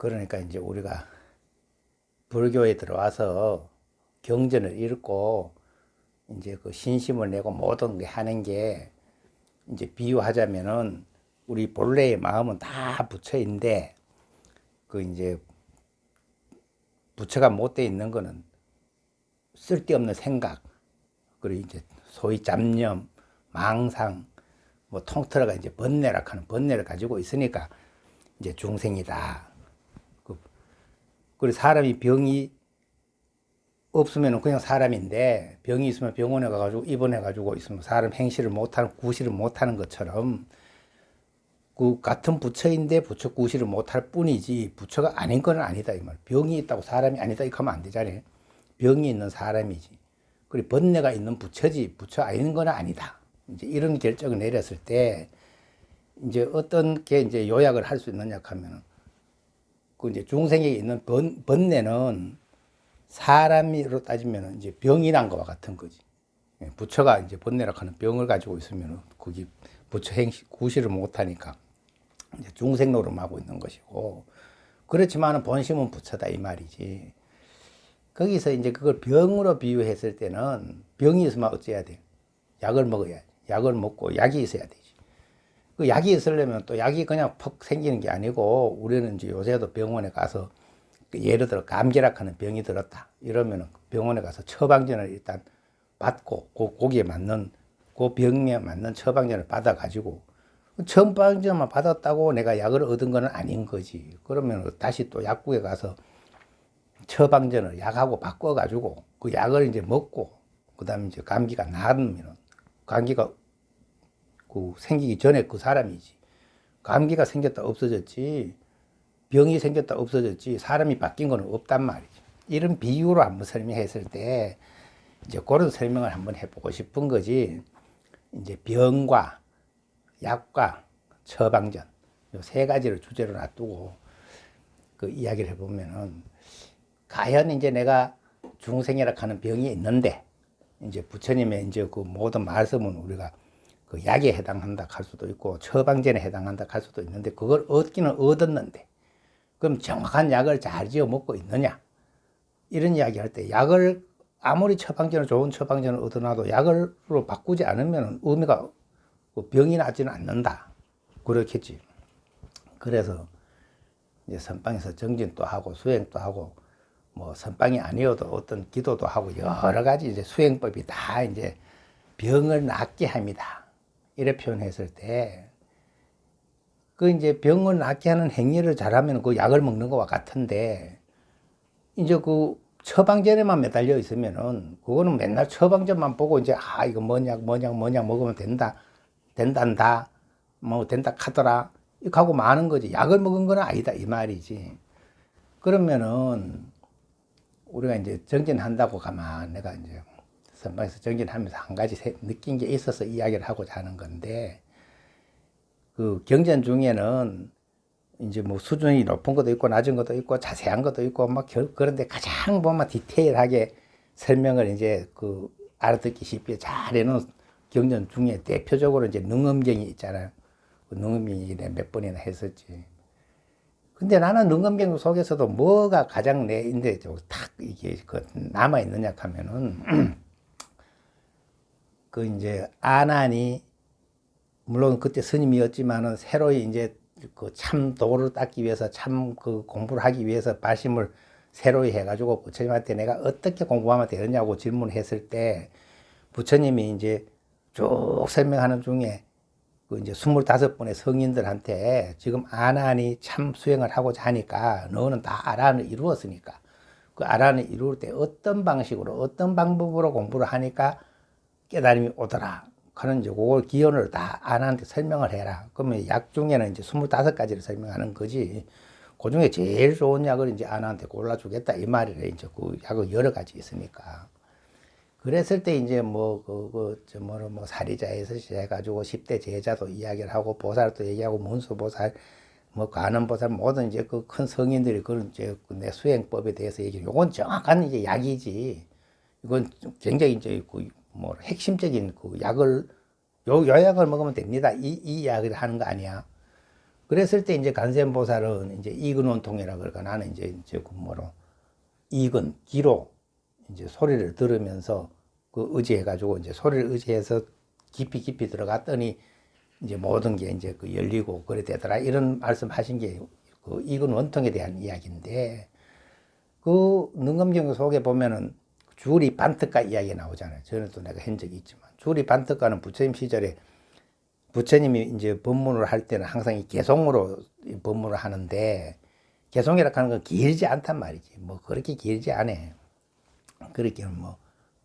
그러니까 이제 우리가 불교에 들어와서 경전을 읽고 이제 그 신심을 내고 모든 게 하는 게 이제 비유하자면은 우리 본래의 마음은 다 부처인데 그 이제 부처가 못 돼 있는 거는 쓸데없는 생각, 그리고 이제 소위 잡념, 망상, 뭐 통틀어가 이제 번뇌라 하는 번뇌를 가지고 있으니까 이제 중생이다. 그리고 사람이 병이 없으면 그냥 사람인데 병이 있으면 병원에 가가지고 입원해가지고 있으면 사람 행실을 못하는, 구실을 못하는 것처럼 그 같은 부처인데 부처 구실을 못할 뿐이지 부처가 아닌 건 아니다 이 말. 병이 있다고 사람이 아니다 이렇게 하면 안 되잖아요. 병이 있는 사람이지. 그리고 번뇌가 있는 부처지 부처 아닌 건 아니다. 이제 이런 결정을 내렸을 때 이제 어떤 게 이제 요약을 할 수 있느냐 하면은 그 이제 중생에게 있는 번뇌는 사람으로 따지면 이제 병이 난 것과 같은 거지. 부처가 이제 번뇌라 하는 병을 가지고 있으면 그게 부처 행시 구실을 못하니까 이제 중생 노름하고 있는 것이고, 그렇지만은 본심은 부처다 이 말이지. 거기서 이제 그걸 병으로 비유했을 때는 병이 있으면 어찌해야 돼? 약을 먹어야지. 약을 먹고 약이 있어야 되지. 그 약이 있으려면 또 약이 그냥 퍽 생기는 게 아니고 우리는 이제 요새도 병원에 가서 예를 들어 감기락 하는 병이 들었다 이러면 병원에 가서 처방전을 일단 받고 거기에 맞는 그 병에 맞는 처방전을 받아 가지고 처방전만 받았다고 내가 약을 얻은 건 아닌 거지. 그러면 다시 또 약국에 가서 처방전을 약하고 바꿔 가지고 그 약을 이제 먹고 그다음에 이제 감기가 나으면 감기가 그 생기기 전에 그 사람이지. 감기가 생겼다 없어졌지 병이 생겼다 없어졌지 사람이 바뀐 건 없단 말이죠. 이런 비유로 한번 설명했을 때 이제 그런 설명을 한번 해보고 싶은 거지. 이제 병과 약과 처방전 요 세 가지를 주제로 놔두고 그 이야기를 해보면은 과연 이제 내가 중생이라 하는 병이 있는데 이제 부처님의 이제 그 모든 말씀은 우리가 그 약에 해당한다 할 수도 있고 처방전에 해당한다 할 수도 있는데 그걸 얻기는 얻었는데 그럼 정확한 약을 잘 지어 먹고 있느냐 이런 이야기 할 때 약을 아무리 처방전을 좋은 처방전을 얻어놔도 약으로 바꾸지 않으면 의미가 병이 낫지는 않는다 그렇겠지. 그래서 이제 선방에서 정진도 하고 수행도 하고 뭐 선방이 아니어도 어떤 기도도 하고 여러 가지 이제 수행법이 다 이제 병을 낫게 합니다. 이렇게 표현했을 때 그 이제 병을 낫게 하는 행위를 잘하면 그 약을 먹는 것과 같은데 이제 그 처방전에만 매달려 있으면은 그거는 맨날 처방전만 보고 이제 이거 뭐냐 먹으면 된단다 뭐 된다 카더라 이렇게 하고 마는 거지. 약을 먹은 건 아니다 이 말이지. 그러면은 우리가 이제 정진한다고 가만 내가 이제 선방에서 정진하면서 한 가지 느낀 게 있어서 이야기를 하고자 하는 건데 그 경전 중에는 이제 뭐 수준이 높은 것도 있고 낮은 것도 있고 자세한 것도 있고 막 그런데 가장 보면 디테일하게 설명을 이제 그 알아듣기 쉽게 잘 해놓은 경전 중에 대표적으로 이제 능엄경이 있잖아요. 그 능엄경이 몇 번이나 했었지. 근데 나는 능엄경 속에서도 뭐가 가장 내 인데 딱 이게 그 남아 있느냐 하면은 그 이제 아난이 물론 그때 스님이었지만은 새로이 이제 그 참 도를 닦기 위해서 참 그 공부를 하기 위해서 발심을 새로이 해가지고 부처님한테 내가 어떻게 공부하면 되느냐고 질문했을 때 부처님이 이제 쭉 설명하는 중에 그 이제 25분의 성인들한테 지금 아난이 참 수행을 하고자 하니까 너는 다 아난을 이루었으니까 그 아난을 이룰 때 어떤 방식으로 어떤 방법으로 공부를 하니까 깨달음이 오더라. 그런 이제 그걸 기원을 다 아나한테 설명을 해라. 그러면 약 중에는 이제 25가지를 설명하는 거지. 그 중에 제일 좋은 약을 이제 아나한테 골라주겠다. 이 말이래. 이제 그 약은 여러 가지 있으니까. 그랬을 때 이제 뭐 사리자에서 시작해가지고 10대 제자도 이야기를 하고 보살도 얘기하고 문수보살 뭐 관음보살 모든 이제 그 큰 성인들이 그런 이제 내 수행법에 대해서 얘기를 요건 정확한 이제 약이지. 이건 굉장히 이제 그 뭐 핵심적인 그 약을 요 약을 먹으면 됩니다. 이 이야기를 하는 거 아니야. 그랬을 때 이제 관세음보살은 이제 이근원통이라 그러니까 나는 이제 그 뭐로 이근 기로 이제 소리를 들으면서 그 의지해가지고 이제 소리를 의지해서 깊이 들어갔더니 이제 모든 게 이제 그 열리고 그래 되더라 이런 말씀하신 게 그 이근원통에 대한 이야기인데 그 능엄경 속에 보면은 주리 반특가 이야기 나오잖아요. 전에도 내가 한 적이 있지만 주리 반특가는 부처님 시절에 부처님이 이제 법문을 할 때는 항상 이 개송으로 법문을 하는데 개송이라고 하는 건 길지 않단 말이지. 뭐 그렇게 길지 않아. 그렇게 뭐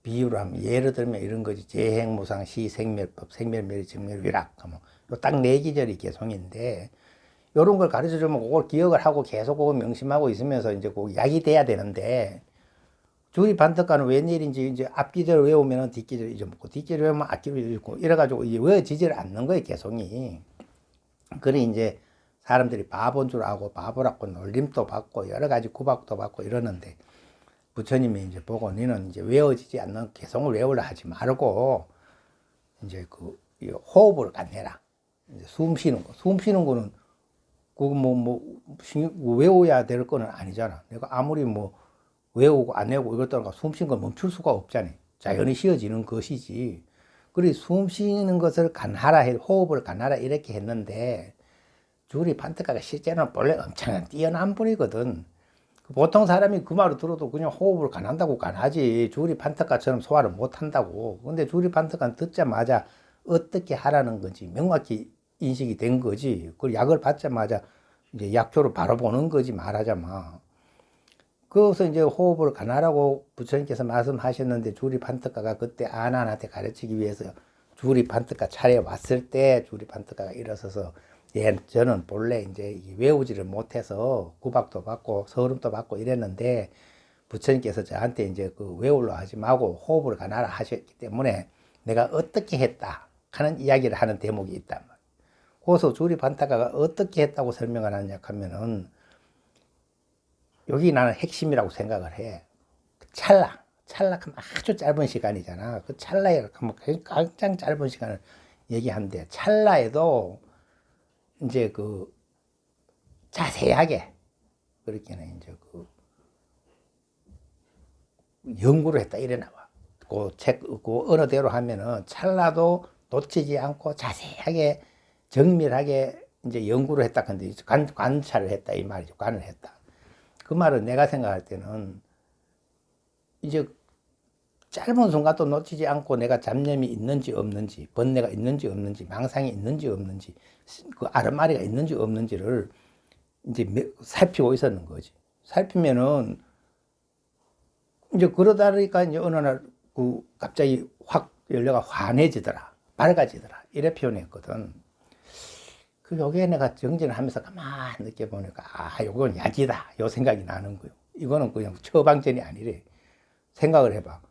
비유로 하면 예를 들면 이런 거지. 재행무상 시생멸법 생멸멸이 정멸위락 뭐 딱 네 기절이 개송인데 요런 걸 가르쳐 주면 그걸 기억을 하고 계속 그거 명심하고 있으면서 이제 그 약이 돼야 되는데 주의 반특가는 웬일인지 이제 앞기절 외우면 뒷기절 잊어먹고 뒷기절 외우면 앞기절 잊고 이래가지고 이제 외워지질 않는 거예요 개성이. 그래 이제 사람들이 바본 줄 알고 바보라고 놀림도 받고 여러 가지 구박도 받고 이러는데 부처님이 이제 보고 너는 이제 외워지지 않는 개성을 외우려 하지 말고 이제 그 호흡을 갖내라. 이제 숨 쉬는 거는 그거 외워야 될 거는 아니잖아. 내가 아무리 뭐 외우고 안 외우고 이것 떠나가 숨 쉬는 걸 멈출 수가 없잖아요. 자연히 쉬어지는 것이지. 그래 숨 쉬는 것을 간하라 호흡을 간하라 이렇게 했는데 주리 반특가가 실제로는 본래 엄청난 뛰어난 분이거든. 보통 사람이 그 말을 들어도 그냥 호흡을 간한다고 간하지 주리 반특가처럼 소화를 못 한다고. 근데 주리 반특가는 듣자마자 어떻게 하라는 건지 명확히 인식이 된 거지. 그 약을 받자마자 이제 약효를 바로 보는 거지 말하자마. 그래서 이제 호흡을 간하라고 부처님께서 말씀하셨는데 주리 반특가가 그때 아난한테 가르치기 위해서 주리 반특가 차례에 왔을 때 주리 반특가가 일어서서 예, 저는 본래 이제 외우지를 못해서 구박도 받고 서름도 받고 이랬는데 부처님께서 저한테 이제 그 외우려 하지 말고 호흡을 간하라 하셨기 때문에 내가 어떻게 했다 하는 이야기를 하는 대목이 있단 말이에요. 그래서 주리 반특가가 어떻게 했다고 설명을 하느냐 하면은 여기 나는 핵심이라고 생각을 해. 찰나하면 아주 짧은 시간이잖아. 그 찰나에 하면 가장 짧은 시간을 얘기하는데 찰나에도 이제 그 자세하게 그렇게는 이제 그 연구를 했다 이래 나와. 그 책, 그 언어대로 하면은 찰나도 놓치지 않고 자세하게 정밀하게 이제 연구를 했다. 근데 관찰을 했다 이 말이죠. 관을 했다. 그 말은 내가 생각할 때는 이제 짧은 순간도 놓치지 않고 내가 잡념이 있는지 없는지, 번뇌가 있는지 없는지, 망상이 있는지 없는지, 그 아르마리가 있는지 없는지를 이제 살피고 있었는 거지. 살피면은 이제 그러다 보니까 이제 어느 날 그 갑자기 확 연료가 환해지더라, 밝아지더라 이래 표현했거든. 그 요게 내가 정진을 하면서 가만히 느껴보니까 아 요건 약이다 요 생각이 나는 거예요. 이거는 그냥 처방전이 아니래. 생각을 해봐.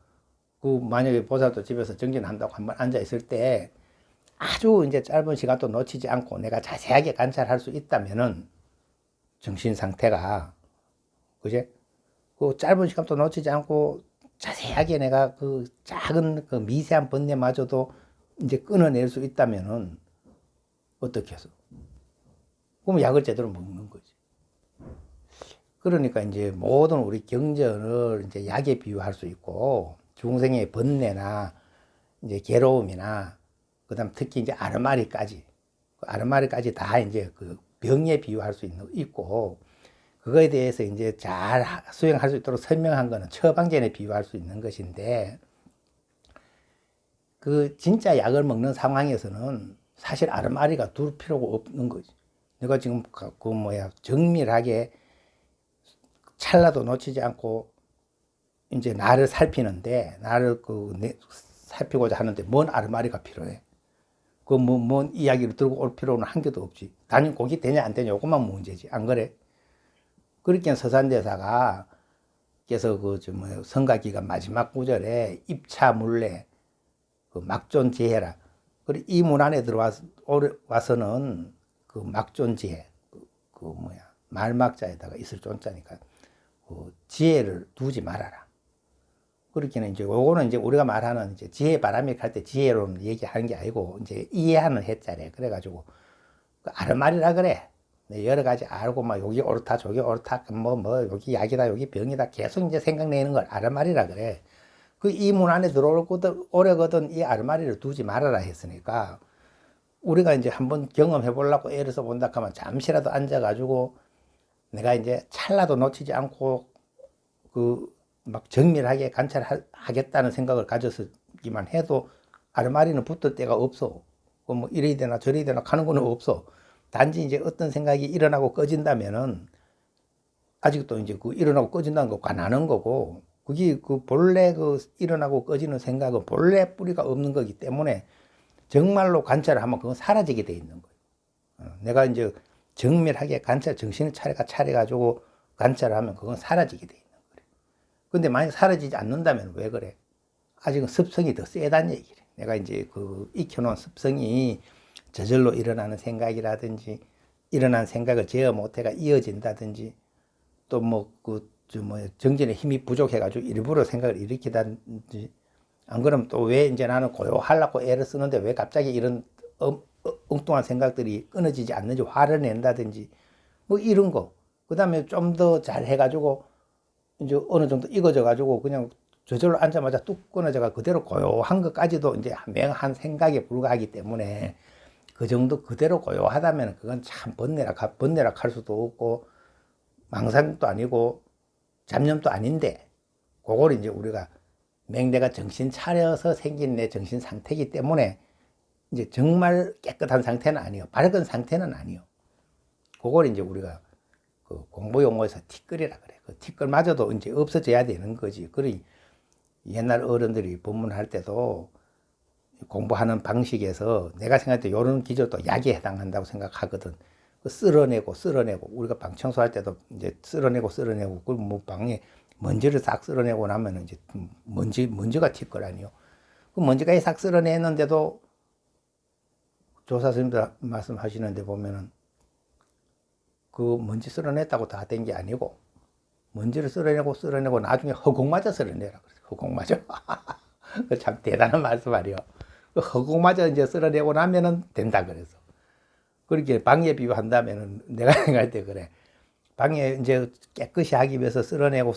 그 만약에 보살도 집에서 정진한다고 한번 앉아 있을 때 아주 이제 짧은 시간도 놓치지 않고 내가 자세하게 관찰할 수 있다면은 정신 상태가 그제 그 짧은 시간도 놓치지 않고 자세하게 내가 그 작은 그 미세한 번뇌마저도 이제 끊어낼 수 있다면은 어떻게 해서? 그럼 약을 제대로 먹는 거지. 그러니까 이제 모든 우리 경전을 이제 약에 비유할 수 있고 중생의 번뇌나 이제 괴로움이나 그다음 특히 이제 아르마리까지 다 이제 그 병에 비유할 수 있고 그거에 대해서 이제 잘 수행할 수 있도록 설명한 거는 처방전에 비유할 수 있는 것인데 그 진짜 약을 먹는 상황에서는 사실 아르마리가 둘 필요가 없는 거지. 내가 지금 그 정밀하게 찰나도 놓치지 않고 이제 나를 살피는데 나를 살피고자 하는데 뭔 아르마리가 필요해? 그 뭔 이야기를 들고 올 필요는 한 개도 없지. 단연 곡이 되냐 안 되냐 요것만 문제지. 안 그래? 그렇게 서산대사가 그래서 성가기가 마지막 구절에 입차물례 그 막존지혜라. 그리고 이 문 안에 들어와서는 그 막존지혜 말막자에다가 있을 존자니까 그 지혜를 두지 말아라. 그렇게는 이제 요거는 이제 우리가 말하는 이제 지혜 바람이 할 때 지혜로 얘기하는 게 아니고 이제 이해하는 해자래. 그래가지고 그 아르마리라 그래. 여러 가지 알고 막 여기 옳다 저기 옳다 뭐 여기 약이다 여기 병이다 계속 이제 생각내는 걸 아르마리라 그래. 그 이 문 안에 들어오거든 오래거든 이 아르마리를 두지 말아라 했으니까 우리가 이제 한번 경험해 보려고 애를 써본다 하면 잠시라도 앉아가지고 내가 이제 찰나도 놓치지 않고 그 막 정밀하게 관찰하겠다는 생각을 가졌기만 해도 아르마리는 붙을 데가 없어. 뭐 이래야 되나 저래야 되나 하는 거는 없어. 단지 이제 어떤 생각이 일어나고 꺼진다면은 아직도 이제 그 일어나고 꺼진다는 거 관하는 거고 그게 그 본래 그 일어나고 꺼지는 생각은 본래 뿌리가 없는 거기 때문에 정말로 관찰을 하면 그건 사라지게 돼 있는 거예요. 내가 이제 정밀하게 정신을 차려가지고 관찰을 하면 그건 사라지게 돼 있는 거예요. 근데 만약 사라지지 않는다면 왜 그래? 아직은 습성이 더 세다는 얘기래. 내가 이제 그 익혀놓은 습성이 저절로 일어나는 생각이라든지 일어난 생각을 제어 못해가 이어진다든지 또 뭐 정신의 힘이 부족해가지고 일부러 생각을 일으키다든지 안 그러면 또 왜 이제 나는 고요하려고 애를 쓰는데 왜 갑자기 이런 엉뚱한 생각들이 끊어지지 않는지 화를 낸다든지 뭐 이런 거. 그 다음에 좀 더 잘 해가지고 이제 어느 정도 익어져 가지고 그냥 저절로 앉자마자 뚝 끊어져가 그대로 고요한 것까지도 이제 맹한 생각에 불과하기 때문에 그 정도 그대로 고요하다면 그건 참 번뇌락 할 수도 없고 망상도 아니고 잡념도 아닌데 그걸 이제 우리가 내가 정신 차려서 생긴 내 정신 상태이기 때문에 이제 정말 깨끗한 상태는 아니요. 밝은 상태는 아니요. 그걸 이제 우리가 그 공부 용어에서 티끌이라 그래. 그 티끌마저도 이제 없어져야 되는 거지. 그러니 옛날 어른들이 법문할 때도 공부하는 방식에서 내가 생각할 때 이런 기절도 약에 해당한다고 생각하거든. 그 쓸어내고 우리가 방 청소할 때도 이제 쓸어내고 그 뭐 방에 먼지를 싹 쓸어내고 나면 이제 먼지가 튈 거라니요. 그 먼지가 싹 쓸어내는데도 조사 선생님들 말씀하시는데 보면은 그 먼지 쓸어냈다고 다 된 게 아니고 먼지를 쓸어내고 나중에 허공마저 쓸어내라 그랬어. 허공마저. 그 참 대단한 말씀 말이요. 그 허공마저 이제 쓸어내고 나면은 된다 그래서. 그렇게 방에 비유한다면은 내가 생각할 때 그래. 방에 이제 깨끗이 하기 위해서 쓸어내고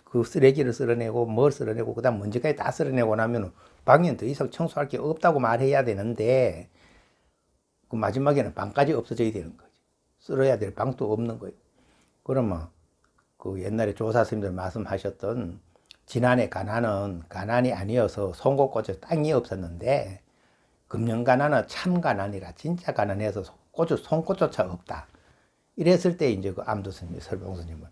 그 쓰레기를 쓸어내고 뭘 쓸어내고 그다음 먼지까지 다 쓸어내고 나면은 방에는 더 이상 청소할 게 없다고 말해야 되는데 그 마지막에는 방까지 없어져야 되는 거지. 쓸어야 될 방도 없는 거예요. 그러면 그 옛날에 조사 스님들 말씀하셨던 지난해 가난은 가난이 아니어서 송곳꽂이 땅이 없었는데 금년 가난은 참 가난이라 진짜 가난해서 송곳조차 없다. 이랬을 때 이제 그 암도 스님, 설봉 스님을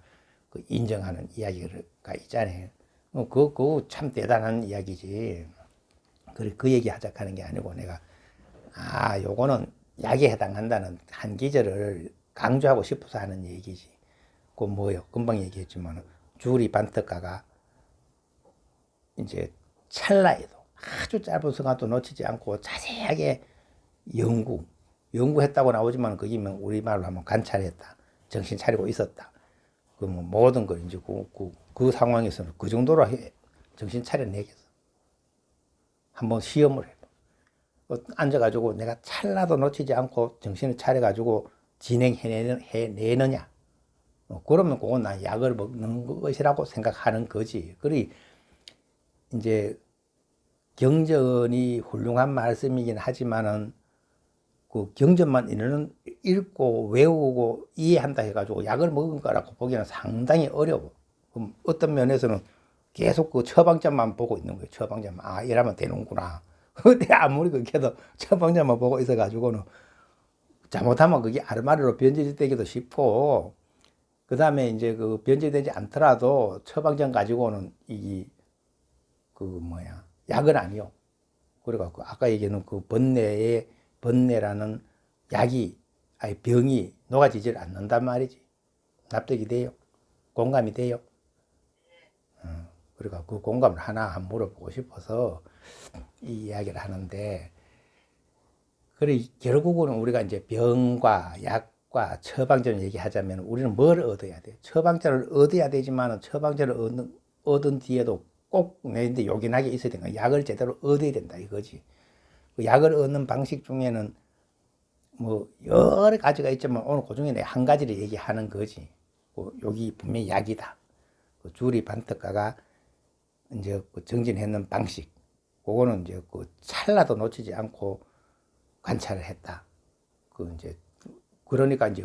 그 인정하는 이야기가 있잖아요. 그거 참 대단한 이야기지. 그 얘기 하자 하는 게 아니고 내가 요거는 약에 해당한다는 한 기절을 강조하고 싶어서 하는 얘기지. 그 뭐요? 금방 얘기했지만 주리 반특가가 이제 찰나에도 아주 짧은 시간도 놓치지 않고 자세하게 연구했다고 나오지만 그게 우리말로 하면 관찰했다. 정신 차리고 있었다. 그 뭐 모든 걸 이제 그 상황에서는 그 정도로 정신 차려내겠어. 한번 시험을 해. 앉아가지고 내가 찰나도 놓치지 않고 정신을 차려가지고 진행해내느냐. 그러면 그건 난 약을 먹는 것이라고 생각하는 거지. 그리 이제 경전이 훌륭한 말씀이긴 하지만은 그 경전만 읽고 외우고 이해한다 해가지고 약을 먹은 거라고 보기에는 상당히 어려워. 그럼 어떤 면에서는 계속 그 처방전만 보고 있는 거예요. 처방전만. 이러면 되는구나. 근데 아무리 그렇게 해도 처방전만 보고 있어가지고는 잘못하면 그게 아르마리로 변질되기도 쉽고, 그 다음에 이제 그 변질되지 않더라도 처방전 가지고는 약은 아니요. 그래갖고 아까 얘기하는 그 번뇌라는 병이 녹아지질 않는단 말이지. 납득이 돼요? 공감이 돼요? 그러니까 그 공감을 하나 물어보고 싶어서 이 이야기를 하는데, 그래 결국은 우리가 이제 병과 약과 처방전을 얘기하자면 우리는 뭘 얻어야 돼? 처방전을 얻어야 되지만 처방전을 얻은 뒤에도 꼭 내인데 요긴하게 있어야 되는 거야. 약을 제대로 얻어야 된다 이거지. 그 약을 얻는 방식 중에는 뭐 여러 가지가 있지만 오늘 그중에 내 한 가지를 얘기하는 거지. 여기 분명히 약이다. 주리 반특가가 이제 정진했는 방식, 그거는 이제 찰나도 놓치지 않고 관찰을 했다. 이제 그러니까 이제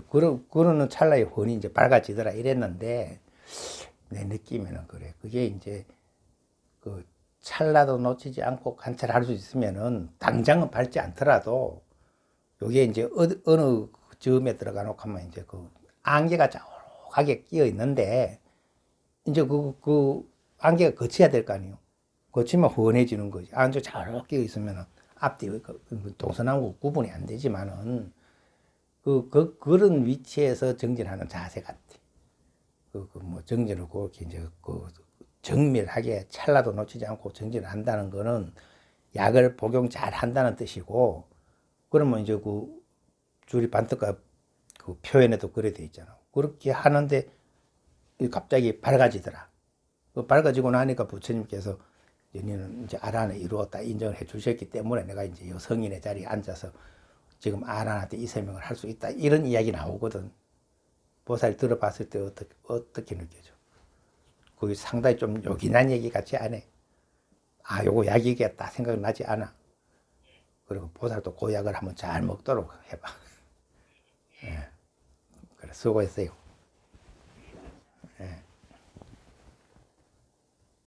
그러는 찰나의 혼이 이제 밝아지더라 이랬는데 내 느낌에는 그래. 그게 이제 찰나도 놓치지 않고 관찰할 수 있으면은 당장은 밟지 않더라도 요게 이제 어느 점에 들어가 놓고 하면 이제 안개가 자욱하게 끼어 있는데 이제 안개가 거쳐야 될 거 아니에요. 거치면 훤해지는 거지. 안개 자욱 끼어 있으면 앞뒤 동서남북 구분이 안 되지만은 그런 위치에서 정진하는 자세 같아. 뭐 정진을 그렇게 이제 정밀하게 찰나도 놓치지 않고 정진을 한다는 거는 약을 복용 잘 한다는 뜻이고, 그러면 이제 주리 반특가 표현에도 그래 돼 있잖아. 그렇게 하는데 갑자기 밝아지더라. 밝아지고 나니까 부처님께서 너는 이제 아란을 이루었다 인정을 해 주셨기 때문에 내가 이제 성인의 자리에 앉아서 지금 아란한테 이 설명을 할 수 있다, 이런 이야기 나오거든. 보살 들어봤을 때 어떻게 느껴져? 그게 상당히 좀 요긴한 얘기 같지 않아? 아, 요거 약이겠다 생각나지 않아? 그리고 보살도 그 약을 한번 잘 먹도록 해봐. 예. 그래, 수고했어요.